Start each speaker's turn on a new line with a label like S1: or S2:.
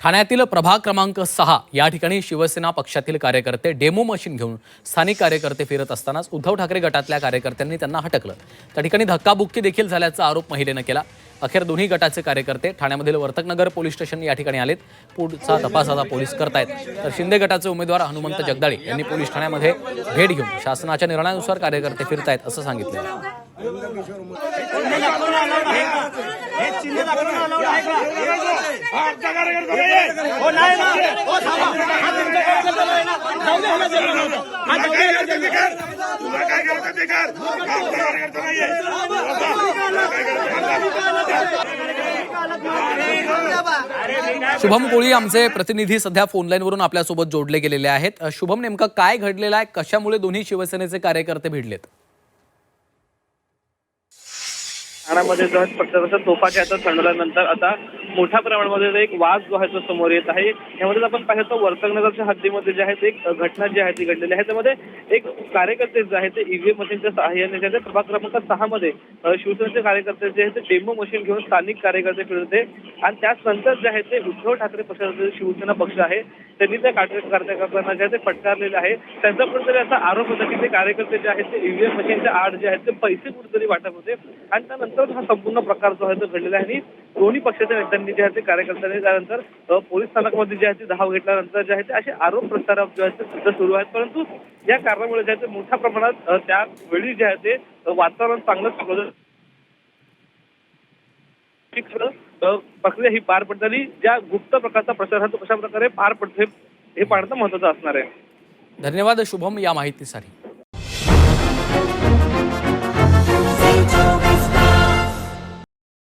S1: ठाण्यातील प्रभाग क्रमांक 6 या ठिकाणी शिवसेना पक्षातील कार्यकर्ते डेमो मशीन घेऊन स्थानिक कार्यकर्ते फिरत असतानाच उद्धव ठाकरे गटातल्या कार्यकर्त्यांनी त्यांना हटकलं। त्या ठिकाणी धक्काबुक्की देखील झाल्याचा आरोप महिलेनं केला। अखेर दोन्ही गटाचे कार्यकर्ते ठाण्यामधील वर्तकनगर पोलीस स्टेशन या ठिकाणी आलेत। पुढचा तपास आता पोलीस करतायत। तर शिंदे गटाचे उमेदवार हनुमंत जगदाळे यांनी पोलीस ठाण्यामध्ये भेट घेऊन शासनाच्या निर्णयानुसार कार्यकर्ते फिरतायत असं सांगितलं। शुभम कोळी आमचे प्रतिनिधी सध्या फोन लाईनवरून आपल्यासोबत जोडले गेलेले आहेत। शुभम, नेमका काय घडलेलं आहे? कशामुळे दोन्ही शिवसेनेचे कार्यकर्ते भिडलेत?
S2: ठाण्यामध्ये जो पक्षाचा तोफाच्या हातात थंडल्यानंतर आता मोठ्या प्रमाणामध्ये एक वाद जो आहे तो समोर येत आहे। यामध्ये आपण पाहिलं तर वर्तकनगरच्या हद्दीमध्ये जे आहे ते एक घटना जी आहे ती घडलेली आहे। त्यामध्ये एक कार्यकर्ते जे आहे ते ईव्हीएम मशीनच्या सहाय्याने जे आहे प्रभाग क्रमांक 6 मध्ये शिवसेनेचे कार्यकर्ते जे आहे ते डेमो मशीन घेऊन स्थानिक कार्यकर्ते फिरत होते आणि त्यानंतर जे आहे ते उद्धव ठाकरे पक्षाचा शिवसेना पक्ष आहे त्यांनी त्या कार्यकर्त्यांना जे आहे ते फटकारलेले आहे। त्यांचा कुठेतरी असा आरोप होता की ते कार्यकर्ते जे आहेत ते ईव्हीएम मशीनच्या आड जे आहेत ते पैसे कुठेतरी वाटत होते आणि त्यानंतर हा संपूर्ण प्रकार जो आहे तो घडलेला आहे। आणि दोन्ही पक्षाच्या नेत्यांनी जे आहे ते कार्यकर्त्यांनी त्यानंतर पोलीस स्थानकामध्ये जे आहे ते धाव घेतल्यानंतर जे आहे ते असे आरोप प्रत्यारोप जे आहेत ते सुद्धा सुरू आहेत। परंतु या कारणामुळे जे आहे ते मोठ्या प्रमाणात त्यावेळी जे आहे ते वातावरण चांगलं प्रक्रिया ही पार पडताना ज्या गुप्त प्रकारचा प्रचार आहे तो कशा प्रकारे पार पडते हे पाहणं महत्त्वाचं असणार आहे।
S1: धन्यवाद शुभम या माहितीसाठी।